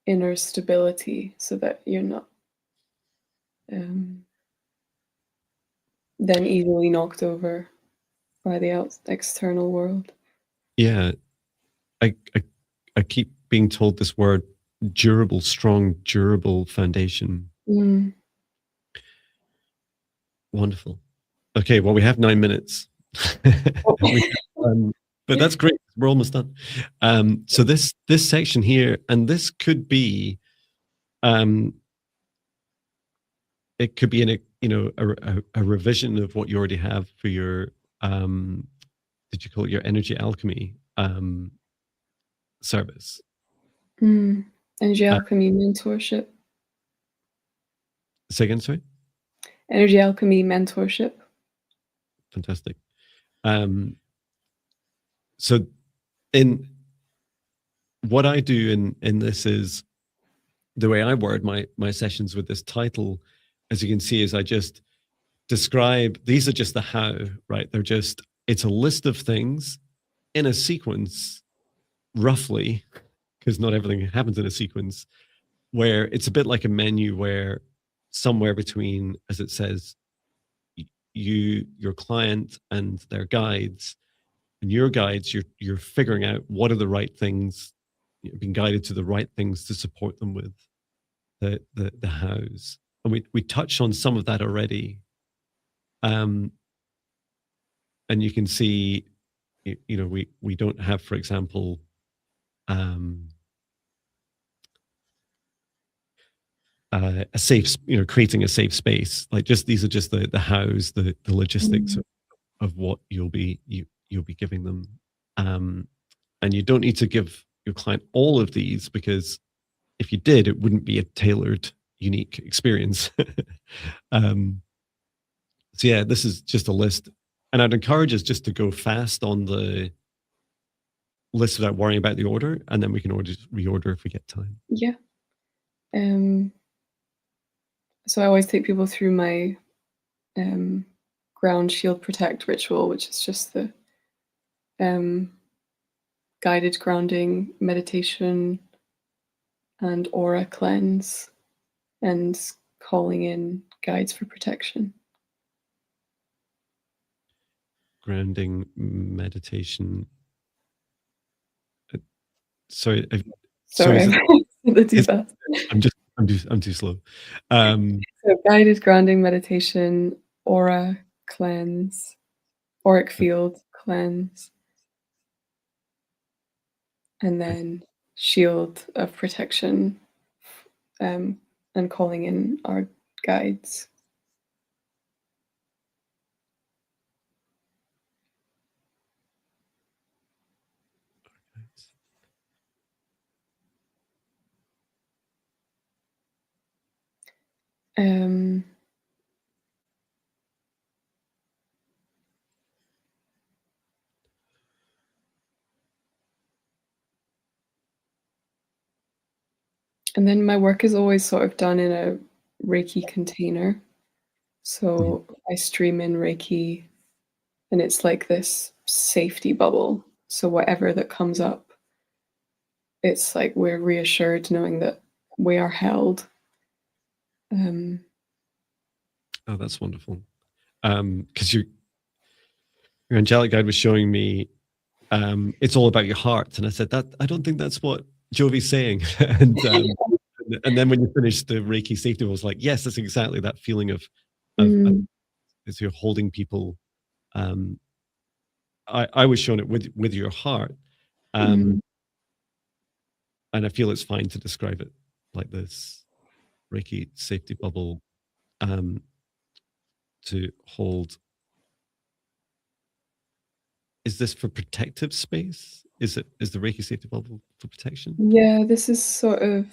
inner stability so that you're not then easily knocked over by the external world. Yeah. I keep being told this word, durable, strong, durable foundation. Wonderful. Okay, well, we have 9 minutes. But that's great. We're almost done. So this section here, and this could be, it could be in a revision of what you already have for your, did you call it your energy alchemy service? Energy alchemy mentorship. Say again, sorry? Energy alchemy mentorship. Fantastic. So in what I do in this is the way I word my sessions with this title, as you can see, is I just describe, these are just the how, right? It's a list of things in a sequence, roughly, because not everything happens in a sequence, where it's a bit like a menu where somewhere between, as it says, your client and their guides, and your guides, you're figuring out what are the right things, being guided to the right things to support them with the hows. And we touched on some of that already. And you can see, we don't have, for example, a safe, creating a safe space. Like these are just the hows, the logistics of what you'll be giving them. And you don't need to give your client all of these, because if you did, it wouldn't be a tailored, unique experience. So yeah, this is just a list. And I'd encourage us just to go fast on the list without worrying about the order, and then we can just reorder if we get time. Yeah. So I always take people through my ground shield protect ritual, which is just the guided grounding meditation and aura cleanse and calling in guides for protection. Grounding meditation. Sorry. I'm too slow. So guided grounding meditation, aura cleanse, auric field cleanse, and then shield of protection, and calling in our guides. And then my work is always sort of done in a Reiki container. So I stream in Reiki, and it's like this safety bubble. So whatever that comes up, it's like we're reassured knowing that we are held. Oh, that's wonderful. Because your angelic guide was showing me it's all about your heart, and I said that I don't think that's what Jovie's saying. And then when you finished the Reiki safety, I was like, yes, that's exactly that feeling of Mm, as you're holding people. Um, I was shown it with your heart, mm, and I feel it's fine to describe it like this Reiki safety bubble um, to hold. Is this for protective space? Is the Reiki safety bubble for protection? yeah, this is sort of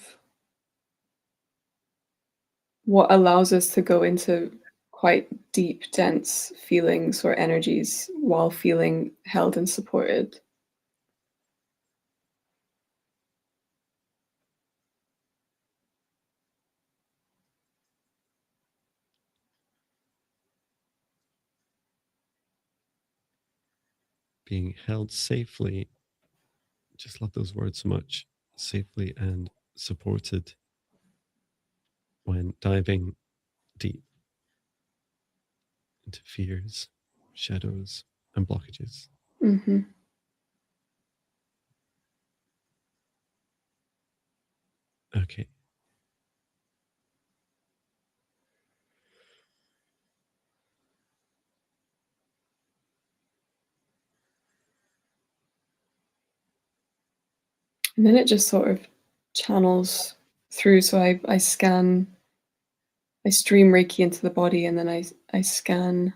what allows us to go into quite deep, dense feelings or energies while feeling held and supported. Being held safely. Just love those words so much. Safely and supported when diving deep into fears, shadows, and blockages. Hmm. Okay. And then it just sort of channels through. So I scan, I stream Reiki into the body, and then I scan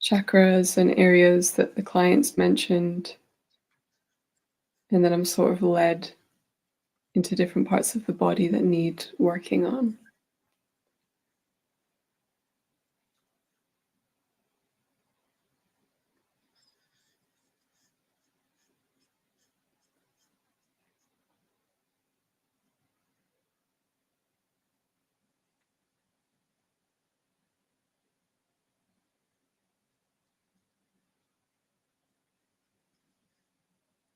chakras and areas that the clients mentioned. And then I'm sort of led into different parts of the body that need working on.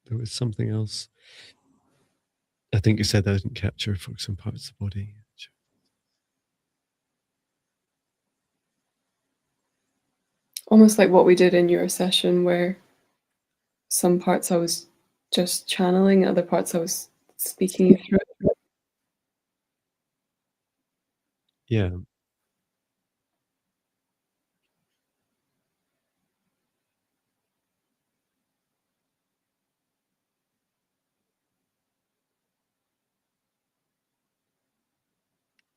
There was something else. I think you said that I didn't capture focus on parts of the body. Almost like what we did in your session, where some parts I was just channeling, other parts I was speaking you through. Yeah.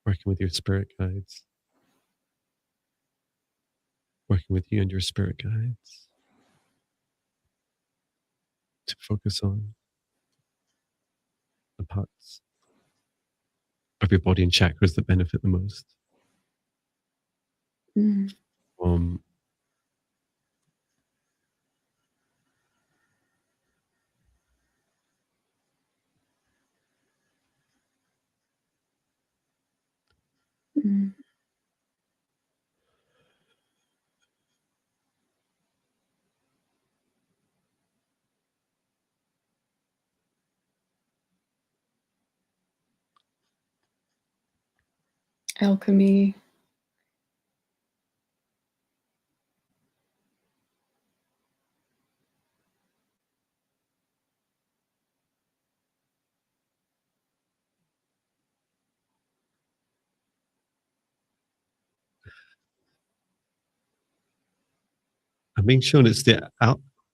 Working with your spirit guides. Working with you and your spirit guides to focus on the parts of your body and chakras that benefit the most Mm, from mm. Alchemy. I'm being shown it's the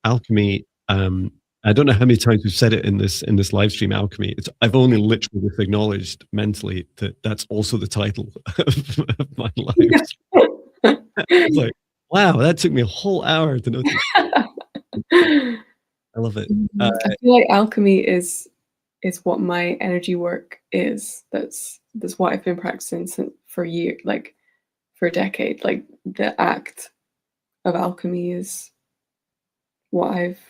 alchemy. I don't know how many times we've said it in this live stream. Alchemy. I've only literally just acknowledged mentally that that's also the title of my live. It's like, wow, that took me a whole hour to notice. I love it. I feel like alchemy is what my energy work is. That's what I've been practicing for years, like for a decade. Like the act of alchemy is what I've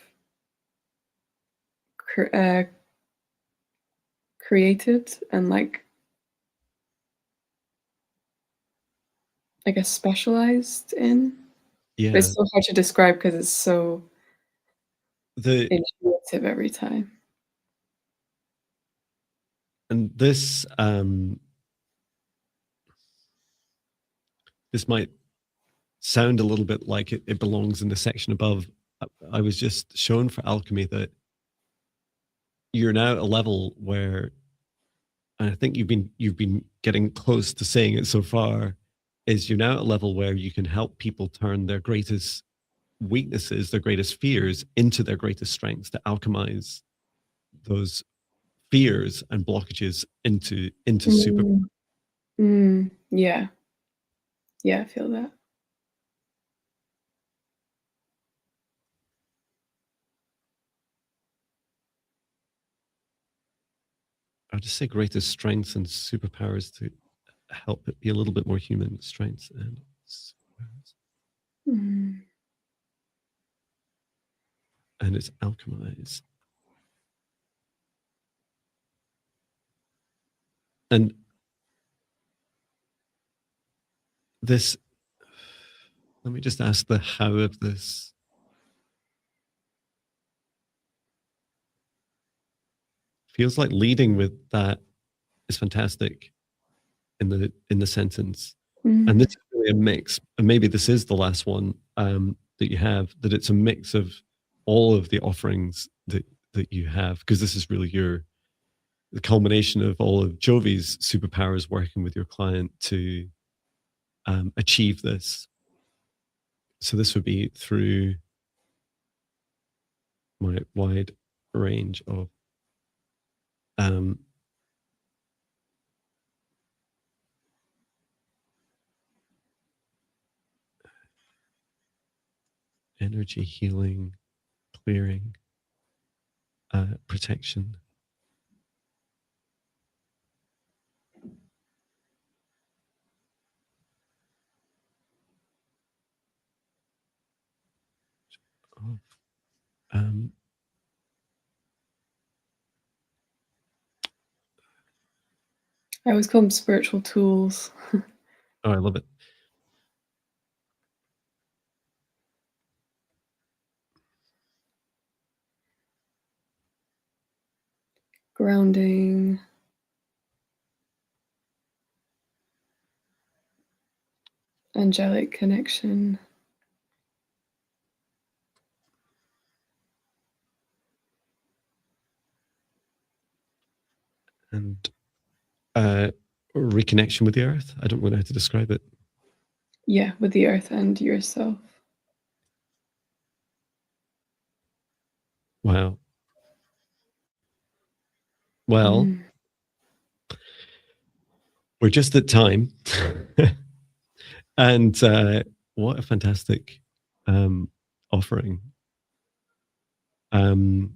created and like I guess specialized in. But Yeah, it's so hard to describe because it's so the intuitive every time. and this this might sound a little bit like it belongs in the section above. I was just shown for alchemy that you're now at a level where, and I think you've been getting close to saying it so far, is you're now at a level where you can help people turn their greatest weaknesses, their greatest fears, into their greatest strengths, to alchemize those fears and blockages into super. Yeah. Yeah, I feel that. I'll just say greatest strengths and superpowers to help it be a little bit more human. Strengths and superpowers. And it's alchemized. And this, let me just ask the how of this. Feels like leading with that is fantastic in the sentence. And this is really a mix, and maybe this is the last one that you have, that it's a mix of all of the offerings that you have, because this is really the culmination of all of Jovie's superpowers working with your client to achieve this. So this would be through my wide range of energy healing, clearing, protection. I always call them spiritual tools. Oh, I love it. Grounding. Angelic connection. And reconnection with the earth. I don't know how to describe it. Yeah, with the earth and yourself. Wow. Well, we're just at time. And what a fantastic offering. And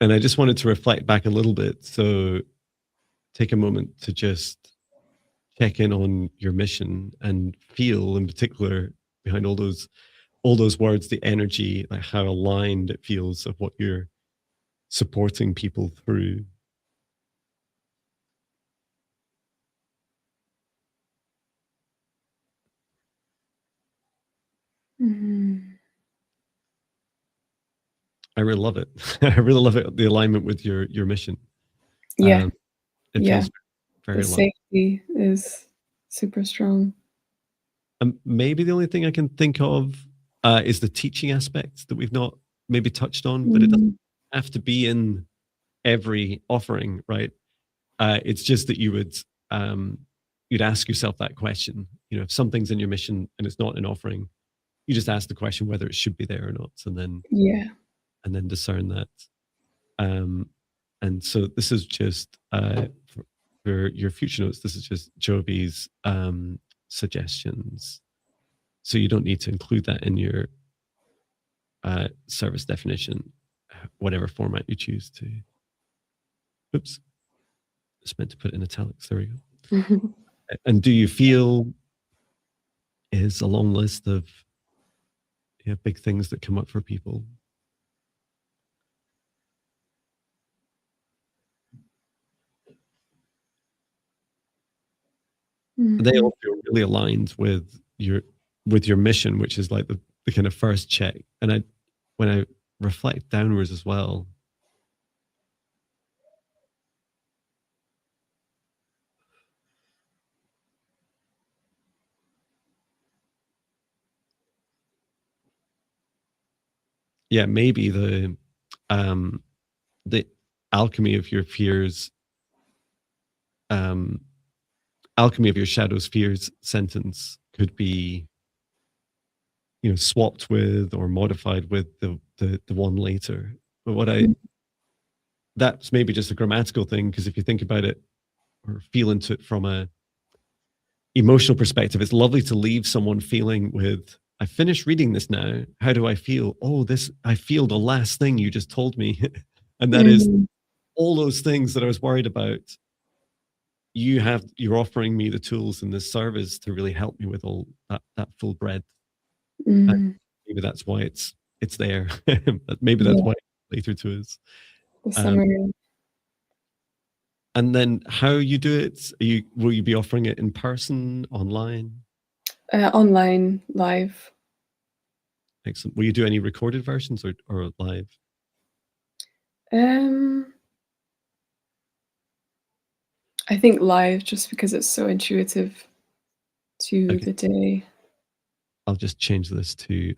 I just wanted to reflect back a little bit. So take a moment to just check in on your mission and feel, in particular, behind all those words, the energy, like how aligned it feels of what you're supporting people through. I really love it. I really love it, the alignment with your mission. Yeah. It feels very the aligned. safety is super strong. Maybe the only thing I can think of is the teaching aspect that we've not maybe touched on, but it doesn't have to be in every offering, right? It's just that you would you'd ask yourself that question. You know, if something's in your mission and it's not an offering, you just ask the question whether it should be there or not, and then discern that. And so this is just for your future notes. This is just Jovie's suggestions. So you don't need to include that in your service definition, whatever format you choose to. Oops, it's meant to put it in italics. There we go. And do you feel is a long list of big things that come up for people? They all feel really aligned with your mission, which is like the kind of first check. And when I reflect downwards as well, yeah, maybe the alchemy of your fears, um, alchemy of your shadows fears sentence could be, you know, swapped with or modified with the one later. But what I Mm. that's maybe just a grammatical thing, because if you think about it or feel into it from a emotional perspective, it's lovely to leave someone feeling with, I finished reading this now. How do I feel? Oh, this, I feel the last thing you just told me. And that is Mm. all those things that I was worried about. You're offering me the tools in this service to really help me with all that full breadth. And Mm. maybe that's why it's there. But maybe that's Yeah, why it's later to us. the Um, summary. and then how you do it? Will you be offering it in person, online? Online, live. Excellent. Will you do any recorded versions or live? Um, I think live, just because it's so intuitive to Okay, the day. I'll just change this to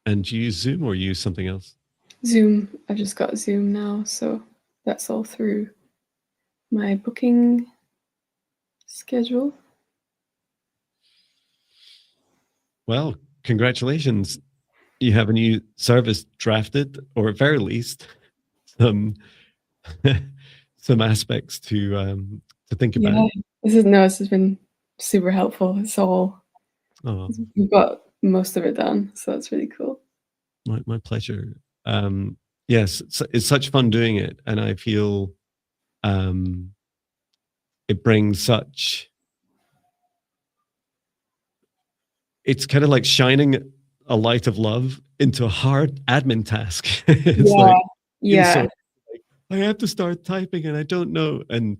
and do you use Zoom or use something else? Zoom. I've just got Zoom now, so that's all through my booking schedule. Well, congratulations. You have a new service drafted, or at very least, some some aspects to think Yeah, about. this has been super helpful. Oh, We've got most of it done, so that's really cool. my pleasure. Yes, it's such fun doing it, and I feel um, it brings such. It's kind of like shining a light of love into a hard admin task. It's Yeah, like feels so yeah. like I have to start typing and I don't know, and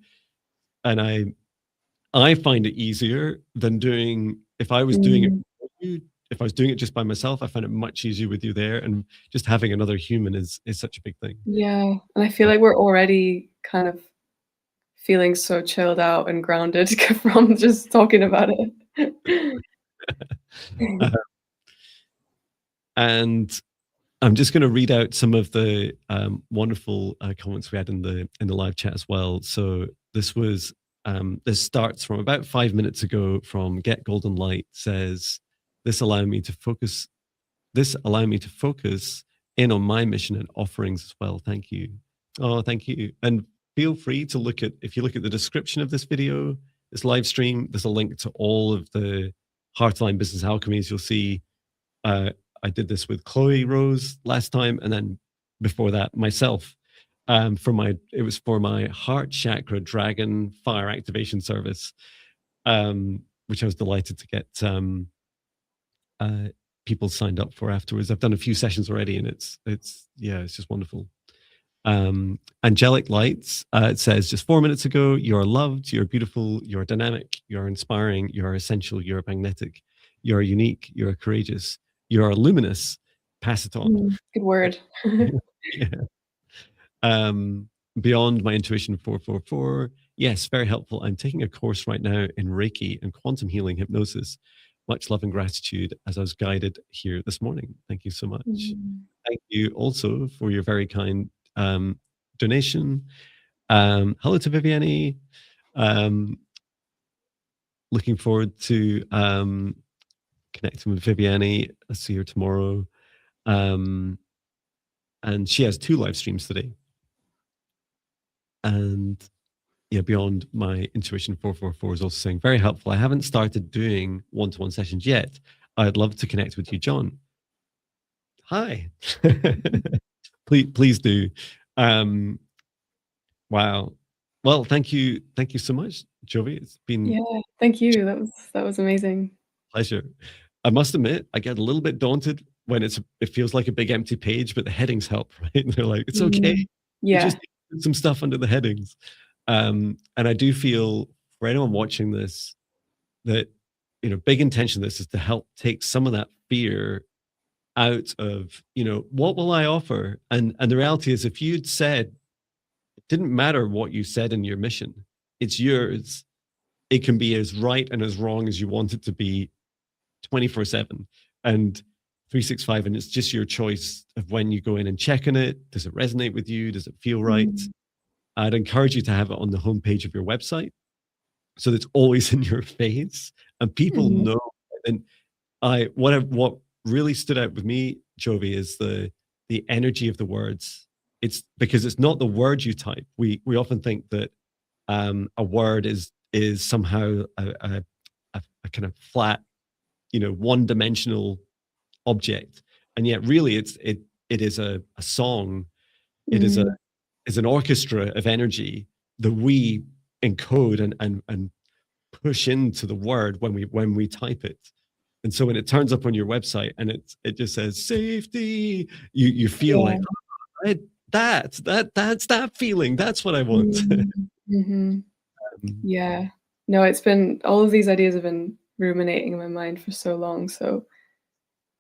I find it easier than doing if I was doing it Mm, with you. If I was doing it just by myself, I find it much easier with you there, and just having another human is such a big thing. yeah, and I feel Uh, like we're already kind of feeling so chilled out and grounded from just talking about it. uh, and I'm just going to read out some of the wonderful comments we had in the live chat as well. So this starts from about 5 minutes ago. From Get Golden Light says, "This allowed me to focus. This allowed me to focus in on my mission and offerings as well. Thank you. Oh, thank you. And feel free to look at, if you look at the description of this video, this live stream, there's a link to all of the Heartline Business Alchemies. You'll see uh, I did this with Chloe Rose last time, and then before that, myself. It was for my heart chakra dragon fire activation service, which I was delighted to get uh, people signed up for afterwards. I've done a few sessions already, and it's just wonderful. Angelic Lights, it says, just 4 minutes ago, you're loved, you're beautiful, you're dynamic, you're inspiring, you're essential, you're magnetic, you're unique, you're courageous, you're luminous. Pass it on. Good word. Yeah. Um, Beyond My Intuition 444. Yes, very helpful. I'm taking a course right now in Reiki and quantum healing hypnosis. Much love and gratitude as I was guided here this morning. Thank you so much. Mm. Thank you also for your very kind donation. Hello to Viviane. Looking forward to connecting with Viviane. I'll see her tomorrow. And she has 2 live streams today. And yeah, Beyond My Intuition 444 is also saying, very helpful. I haven't started doing one-to-one sessions yet. I'd love to connect with you, Jon. Hi. Please do. Wow. Well, thank you so much, Jovie. It's been Yeah, thank you. That was amazing. a pleasure. I must admit, I get a little bit daunted when it feels like a big empty page, but the headings help, right? And they're like, it's okay. Mm. You Yeah. just put some stuff under the headings. And I do feel for anyone watching this that, big intention of this is to help take some of that fear out of, what will I offer? And the reality is, if you'd said, it didn't matter what you said in your mission, it's yours. It can be as right and as wrong as you want it to be 24/7 and 365. And it's just your choice of when you go in and check on it. Does it resonate with you? Does it feel right? I'd encourage you to have it on the homepage of your website so that it's always in your face and people know. And what really stood out with me, Jovie, is the energy of the words. It's because it's not the word you type. We often think that a word is somehow a kind of flat, one-dimensional object, and yet really it is a song. It is an orchestra of energy that we encode and push into the word when we type it. And so when it turns up on your website and it just says safety, you feel like, oh, that's that feeling. That's what I want. Yeah. No, it's been, all of these ideas have been ruminating in my mind for so long. So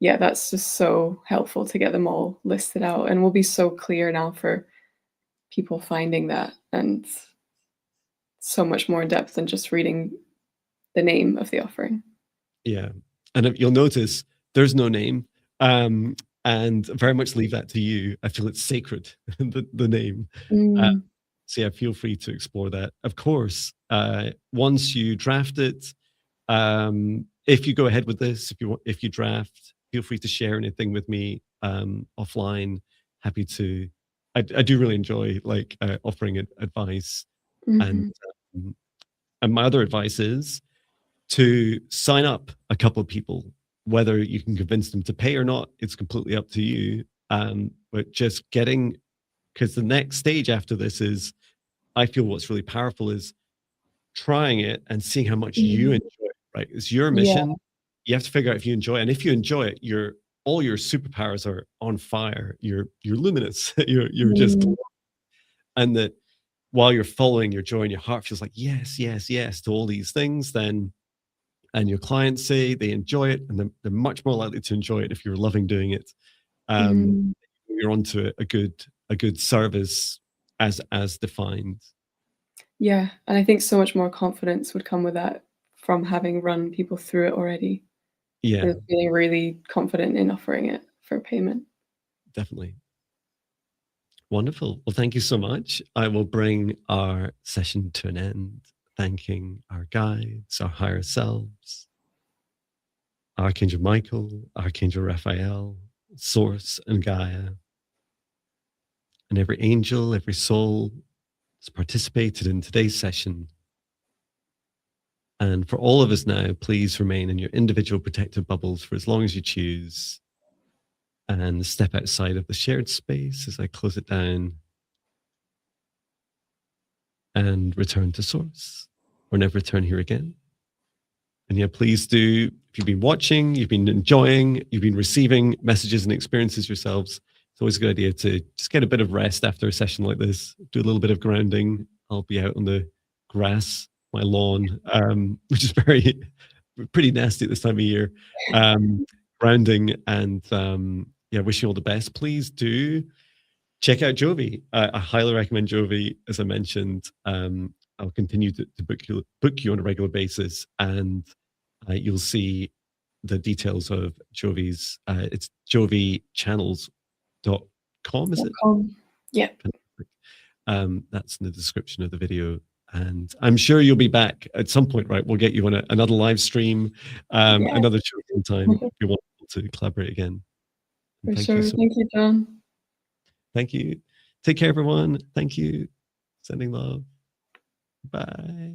yeah, that's just so helpful to get them all listed out, and will be so clear now for people finding that, and so much more in depth than just reading the name of the offering. Yeah. And you'll notice there's no name, and very much leave that to you. I feel it's sacred, the name. So yeah, feel free to explore that. Of course, once you draft it, if you go ahead with this, if you draft, feel free to share anything with me offline. Happy to. I do really enjoy offering advice, and my other advice is to sign up a couple of people. Whether you can convince them to pay or not, it's completely up to you. But just getting, because the next stage after this is, I feel what's really powerful is trying it and seeing how much you enjoy it, right? It's your mission. You have to figure out if you enjoy it. And if you enjoy it, all your superpowers are on fire. You're luminous. you're just, and that while you're following your joy and your heart feels like yes, yes, yes to all these things, then, and your clients say they enjoy it, and they're much more likely to enjoy it if you're loving doing it. You're onto a good service as defined. Yeah, and I think so much more confidence would come with that from having run people through it already. Yeah, And feeling really confident in offering it for payment. definitely. Wonderful. Well, thank you so much. I will bring our session to an end, thanking our guides, our higher selves, Archangel Michael, Archangel Raphael, Source, and Gaia, and every angel, every soul has participated in today's session. And for all of us now, please remain in your individual protective bubbles for as long as you choose, and step outside of the shared space as I close it down, and return to Source, or never return here again. And yeah, please do, if you've been watching, you've been enjoying, you've been receiving messages and experiences yourselves, it's always a good idea to just get a bit of rest after a session like this, do a little bit of grounding. I'll be out on the grass, my lawn, which is pretty nasty at this time of year, grounding, and yeah, wishing you all the best. Please do check out Jovie. I highly recommend Jovie. As I mentioned, I'll continue to book you on a regular basis, and you'll see the details of Jovie's. It's joviechannels.com, is it? Yeah. That's in the description of the video. And I'm sure you'll be back at some point, right? We'll get you on another live stream, another chosen time. If you want to collaborate again. For sure. Thank you, Jon. Thank you. Take care, everyone. Thank you. Sending love. Bye.